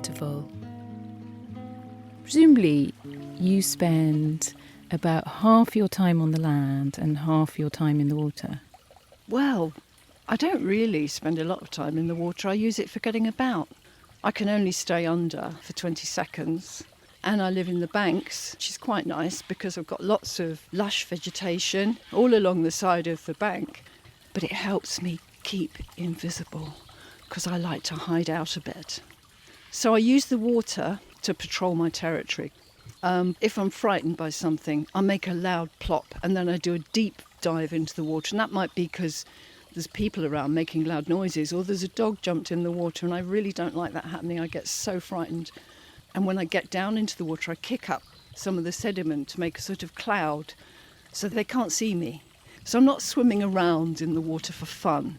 water vole. Presumably, you spend about half your time on the land and half your time in the water. Well, I don't really spend a lot of time in the water. I use it for getting about. I can only stay under for 20 seconds. And I live in the banks, which is quite nice because I've got lots of lush vegetation all along the side of the bank. But it helps me keep invisible because I like to hide out a bit. So I use the water to patrol my territory. If I'm frightened by something, I make a loud plop and then I do a deep dive into the water. And that might be because there's people around making loud noises, or there's a dog jumped in the water, and I really don't like that happening. I get so frightened. And when I get down into the water, I kick up some of the sediment to make a sort of cloud so they can't see me. So I'm not swimming around in the water for fun.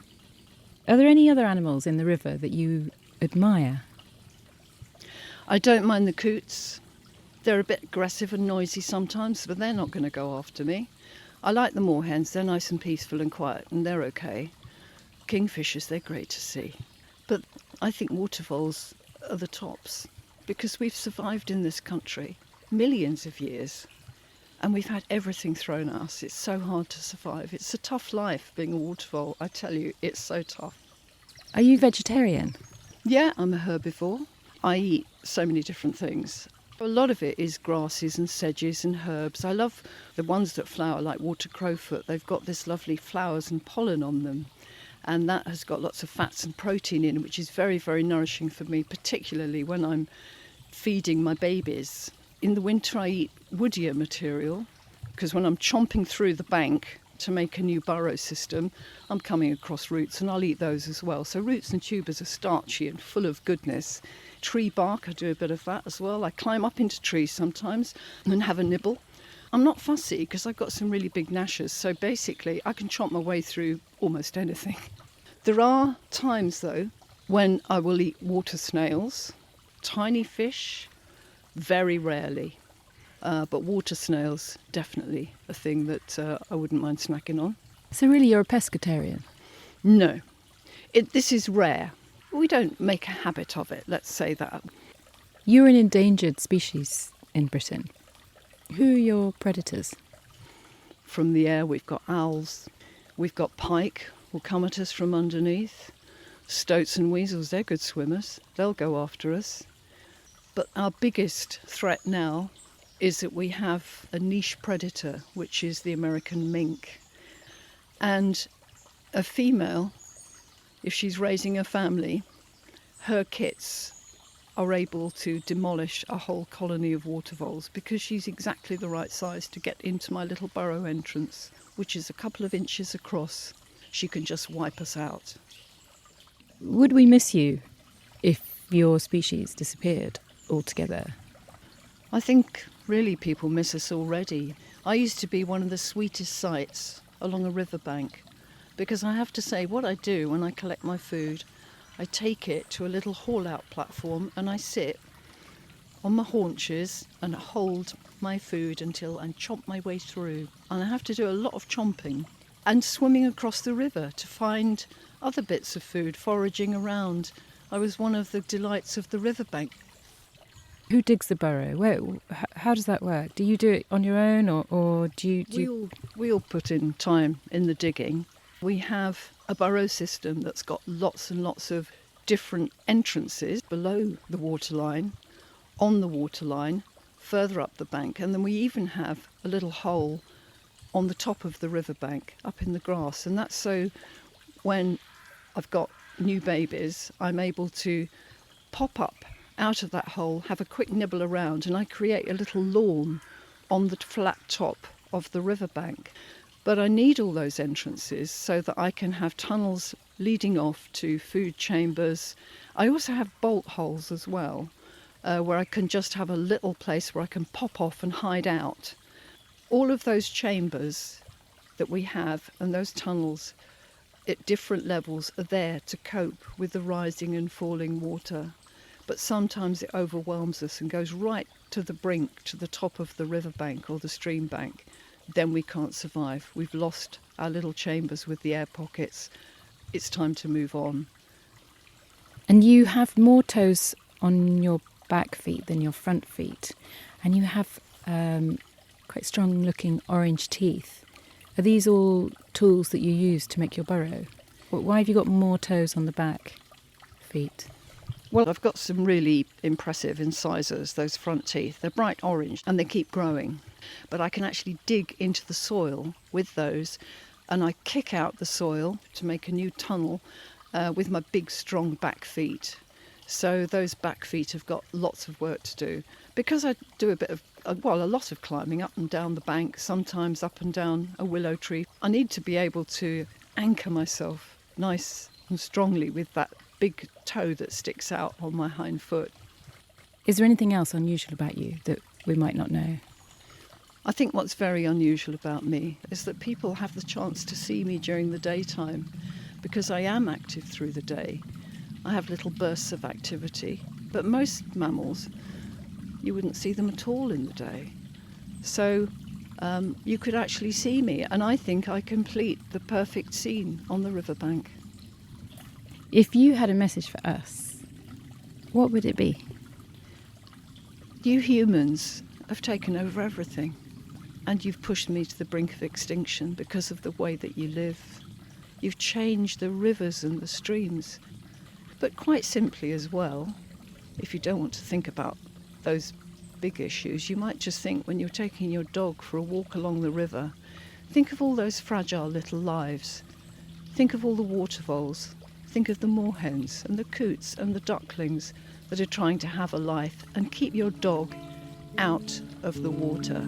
Are there any other animals in the river that you admire? I don't mind the coots. They're a bit aggressive and noisy sometimes, but they're not going to go after me. I like the moorhens. They're nice and peaceful and quiet, and they're okay. Kingfishers, they're great to see. But I think water voles are the tops, because we've survived in this country millions of years and we've had everything thrown at us. It's so hard to survive. It's a tough life being a water vole. I tell you, it's so tough. Are you vegetarian? Yeah, I'm a herbivore. I eat so many different things. A lot of it is grasses and sedges and herbs. I love the ones that flower like water crowfoot. They've got this lovely flowers and pollen on them. And that has got lots of fats and protein in it, which is very, very nourishing for me, particularly when I'm feeding my babies. In the winter, I eat woodier material, because when I'm chomping through the bank to make a new burrow system, I'm coming across roots, and I'll eat those as well. So roots and tubers are starchy and full of goodness. Tree bark, I do a bit of that as well. I climb up into trees sometimes and have a nibble. I'm not fussy because I've got some really big gnashers, so basically I can chomp my way through almost anything. There are times, though, when I will eat water snails, tiny fish, very rarely, but water snails, definitely a thing that I wouldn't mind snacking on. So really you're a pescatarian? No, this is rare. We don't make a habit of it, let's say that. You're an endangered species in Britain. Who are your predators? From the air, we've got owls, we've got pike, will come at us from underneath. Stoats and weasels, they're good swimmers. They'll go after us. But our biggest threat now is that we have a niche predator, which is the American mink. And a female, if she's raising a family, her kits are able to demolish a whole colony of water voles because she's exactly the right size to get into my little burrow entrance, which is a couple of inches across. She can just wipe us out. Would we miss you if your species disappeared altogether? I think really people miss us already. I used to be one of the sweetest sights along a riverbank because I have to say what I do when I collect my food, I take it to a little haul-out platform and I sit on my haunches and hold my food until I chomp my way through. And I have to do a lot of chomping and swimming across the river to find other bits of food, foraging around. I was one of the delights of the riverbank. Who digs the burrow? How does that work? Do you do it on your own or do you... We all put in time in the digging. We have a burrow system that's got lots and lots of different entrances below the waterline, on the waterline, further up the bank, and then we even have a little hole on the top of the riverbank up in the grass, and that's so when I've got new babies I'm able to pop up out of that hole, have a quick nibble around, and I create a little lawn on the flat top of the riverbank. But I need all those entrances so that I can have tunnels leading off to food chambers. I also have bolt holes as well, where I can just have a little place where I can pop off and hide out. All of those chambers that we have and those tunnels at different levels are there to cope with the rising and falling water. But sometimes it overwhelms us and goes right to the brink, to the top of the riverbank or the stream bank. Then we can't survive. We've lost our little chambers with the air pockets. It's time to move on. And you have more toes on your back feet than your front feet, and you have quite strong-looking orange teeth. Are these all tools that you use to make your burrow? Why have you got more toes on the back feet? Well, I've got some really impressive incisors, those front teeth. They're bright orange and they keep growing. But I can actually dig into the soil with those, and I kick out the soil to make a new tunnel with my big, strong back feet. So those back feet have got lots of work to do. Because I do a lot of climbing up and down the bank, sometimes up and down a willow tree, I need to be able to anchor myself nice and strongly with that big toe that sticks out on my hind foot. Is there anything else unusual about you that we might not know? I think what's very unusual about me is that people have the chance to see me during the daytime, because I am active through the day. I have little bursts of activity, but most mammals, you wouldn't see them at all in the day. So you could actually see me, and I think I complete the perfect scene on the riverbank. If you had a message for us, what would it be? You humans have taken over everything, and you've pushed me to the brink of extinction because of the way that you live. You've changed the rivers and the streams. But quite simply as well, if you don't want to think about those big issues, you might just think, when you're taking your dog for a walk along the river, think of all those fragile little lives. Think of all the water voles. Think of the moorhens and the coots and the ducklings that are trying to have a life, and keep your dog out of the water.